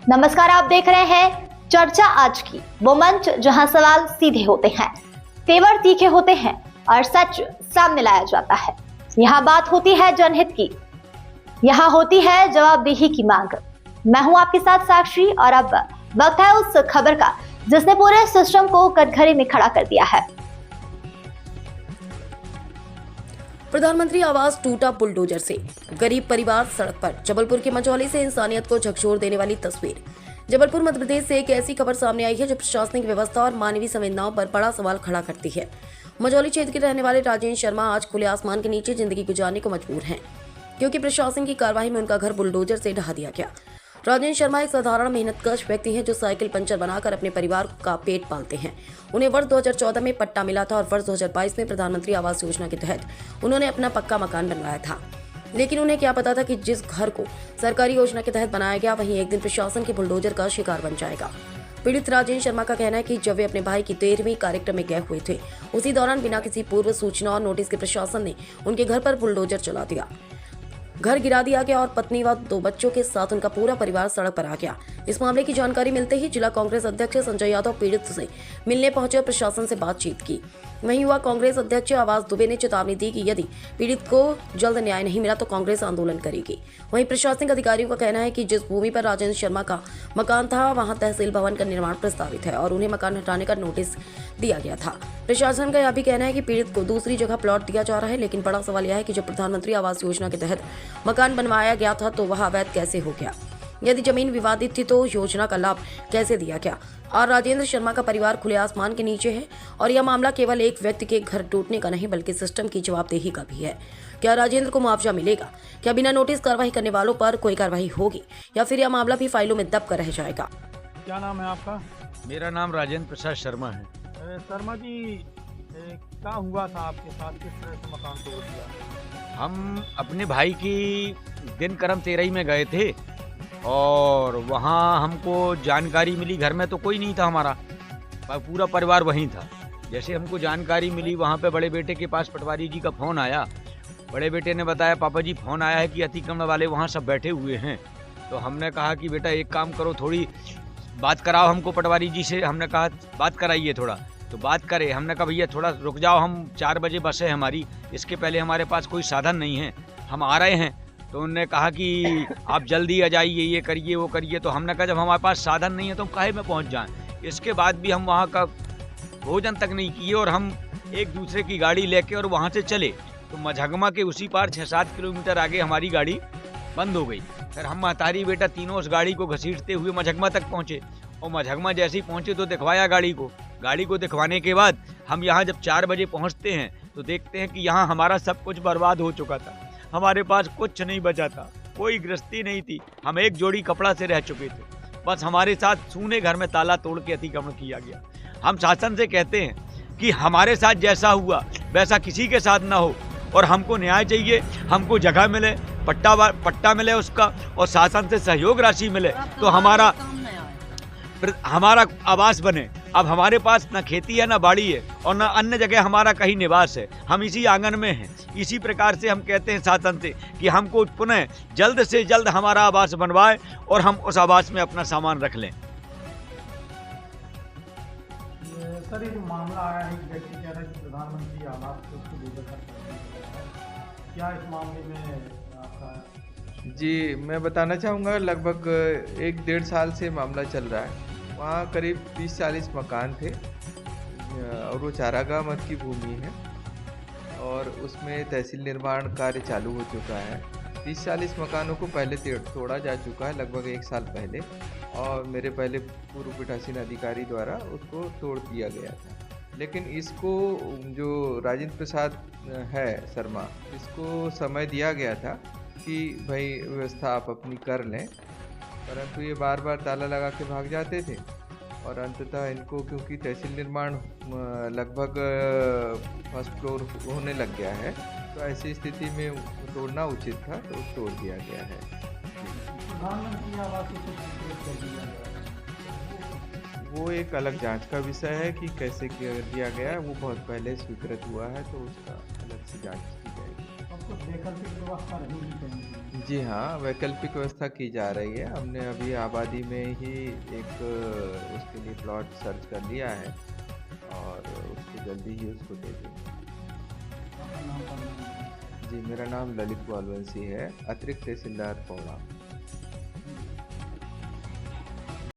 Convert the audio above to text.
नमस्कार, आप देख रहे हैं चर्चा आज की, वो मंच जहां सवाल सीधे होते हैं, तेवर तीखे होते हैं और सच सामने लाया जाता है। यहाँ बात होती है जनहित की, यहाँ होती है जवाबदेही की मांग। मैं हूं आपके साथ साक्षी और अब वक्त है उस खबर का जिसने पूरे सिस्टम को कटघरे में खड़ा कर दिया है। प्रधानमंत्री आवास टूटा बुलडोजर से, गरीब परिवार सड़क पर। जबलपुर के मझौली से इंसानियत को झकझोर देने वाली तस्वीर। जबलपुर मध्य प्रदेश से एक ऐसी खबर सामने आई है जो प्रशासनिक व्यवस्था और मानवीय संवेदनाओं पर बड़ा सवाल खड़ा करती है। मझौली क्षेत्र के रहने वाले राजेंद्र शर्मा आज खुले आसमान के नीचे जिंदगी गुजारने को मजबूर हैं, क्योंकि प्रशासन की कार्रवाई में उनका घर बुलडोजर से ढहा दिया गया। राजेंद्र शर्मा एक साधारण मेहनतकश व्यक्ति हैं जो साइकिल पंचर बनाकर अपने परिवार का पेट पालते हैं। उन्हें वर्ष 2014 में पट्टा मिला था और वर्ष 2022 में प्रधानमंत्री आवास योजना के तहत उन्होंने अपना पक्का मकान बनवाया था। लेकिन उन्हें क्या पता था कि जिस घर को सरकारी योजना के तहत बनाया गया वहीं एक दिन प्रशासन के बुलडोजर का शिकार बन जाएगा। पीड़ित राजेंद्र शर्मा का कहना है कि जब वे अपने भाई की 13वीं कार्यक्रम में गए हुए थे, उसी दौरान बिना किसी पूर्व सूचना और नोटिस के प्रशासन ने उनके घर पर बुलडोजर चला दिया। घर गिरा दिया गया और पत्नी व 2 बच्चों के साथ उनका पूरा परिवार सड़क पर आ गया। इस मामले की जानकारी मिलते ही जिला कांग्रेस अध्यक्ष संजय यादव पीड़ित से मिलने पहुंचे और प्रशासन से बातचीत की। वहीं युवा कांग्रेस अध्यक्ष आवास दुबे ने चेतावनी दी कि यदि पीड़ित को जल्द न्याय नहीं मिला तो कांग्रेस आंदोलन करेगी। वहीं प्रशासनिक अधिकारियों का कहना है कि जिस भूमि पर राजेंद्र शर्मा का मकान था वहां तहसील भवन का निर्माण प्रस्तावित है और उन्हें मकान हटाने का नोटिस दिया गया था। प्रशासन का यह भी कहना है कि पीड़ित को दूसरी जगह प्लॉट दिया जा रहा है, लेकिन बड़ा सवाल यह है कि जब प्रधानमंत्री आवास योजना के तहत मकान बनवाया गया था तो वह अवैध कैसे हो गया। यदि जमीन विवादित थी तो योजना का लाभ कैसे दिया गया। और राजेंद्र शर्मा का परिवार खुले आसमान के नीचे है और यह मामला केवल एक व्यक्ति के घर टूटने का नहीं बल्कि सिस्टम की जवाबदेही का भी है। क्या राजेंद्र को मुआवजा मिलेगा? क्या बिना नोटिस कार्रवाई करने वालों पर कोई कार्रवाई होगी या फिर यह मामला भी फाइलों में दब कर रह जाएगा? क्या नाम है आपका? मेरा नाम राजेंद्र प्रसाद शर्मा है। शर्मा जी, क्या हुआ था आपके साथ, किस तरह से मकान तोड़ दिया? हम अपने भाई की दिन करम 13 में गए थे और वहाँ हमको जानकारी मिली, घर में तो कोई नहीं था हमारा, पूरा परिवार वहीं था। जैसे हमको जानकारी मिली वहाँ पे बड़े बेटे के पास पटवारी जी का फ़ोन आया। बड़े बेटे ने बताया पापा जी फ़ोन आया है कि अतिक्रमण वाले वहाँ सब बैठे हुए हैं। तो हमने कहा कि बेटा एक काम करो, थोड़ी बात कराओ हमको पटवारी जी से। हमने कहा बात कराइए थोड़ा, तो बात करे। हमने कहा भैया थोड़ा रुक जाओ, हम 4 बजे बस है हमारी, इसके पहले हमारे पास कोई साधन नहीं है, हम आ रहे हैं। तो उन्होंने कहा कि आप जल्दी आ जाइए, ये करिए वो करिए। तो हमने कहा जब हमारे पास साधन नहीं है तो हम काहे में पहुंच जाएं। इसके बाद भी हम वहाँ का भोजन तक नहीं किए और हम एक दूसरे की गाड़ी लेके और वहाँ से चले। तो मझगमा के उसी पार 6-7 किलोमीटर आगे हमारी गाड़ी बंद हो गई। फिर हम महतारी बेटा तीनों उस गाड़ी को घसीटते हुए मझगमा तक पहुँचे और मझगमा जैसे ही पहुँचे तो दिखवाया गाड़ी को दिखवाने के बाद हम यहाँ जब 4 बजे पहुँचते हैं तो देखते हैं कि यहाँ हमारा सब कुछ बर्बाद हो चुका था। हमारे पास कुछ नहीं बचा था, कोई गृहस्थी नहीं थी, हम एक जोड़ी कपड़ा से रह चुके थे। बस हमारे साथ सूने घर में ताला तोड़ के अतिक्रमण किया गया। हम शासन से कहते हैं कि हमारे साथ जैसा हुआ वैसा किसी के साथ ना हो और हमको न्याय चाहिए, हमको जगह मिले, पट्टा मिले उसका, और शासन से सहयोग राशि मिले तो हमारा आवास बने। अब हमारे पास ना खेती है ना बाड़ी है और ना अन्य जगह हमारा कहीं निवास है, हम इसी आंगन में हैं। इसी प्रकार से हम कहते हैं शासन से कि हमको पुनः जल्द से जल्द हमारा आवास बनवाए और हम उस आवास में अपना सामान रख लें। सर, ये जो मामला आया है, व्यक्ति कह रहा है कि प्रधानमंत्री आवास को उसको बेदखल कर दिया है, क्या इस मामले में आपका? जी, मैं बताना चाहूँगा, लगभग 1-1.5 साल से मामला चल रहा है। वहाँ करीब 30-40 मकान थे और वो चारागाह मत की भूमि है और उसमें तहसील निर्माण कार्य चालू हो चुका है। 30-40 मकानों को पहले तोड़ा जा चुका है लगभग 1 साल पहले, और मेरे पहले पूर्व पीठासीन अधिकारी द्वारा उसको तोड़ दिया गया था। लेकिन इसको जो राजेंद्र प्रसाद है शर्मा, इसको समय दिया गया था कि भाई व्यवस्था आप अपनी कर लें, परंतु ये बार बार ताला लगा के भाग जाते थे और अंततः इनको, क्योंकि तहसील निर्माण लगभग फर्स्ट फ्लोर होने लग गया है, तो ऐसी स्थिति में तोड़ना उचित था तो तोड़ दिया गया है। प्रधानमंत्री आवास कर दिया गया, वो एक अलग जांच का विषय है कि कैसे किया दिया गया है, वो बहुत पहले स्वीकृत हुआ है तो उसका अलग से जांच की जाएगी। कुछ वैकल्पिक व्यवस्था रहेगी कहीं? जी हाँ, वैकल्पिक व्यवस्था की जा रही है। हमने अभी आबादी में ही एक उसके लिए प्लॉट सर्च कर लिया है और उसको जल्दी ही उसको दे देंगे। आपका नाम? जी, मेरा नाम ललित वालवंशी है, अतिरिक्त तहसीलदार पौड़ा।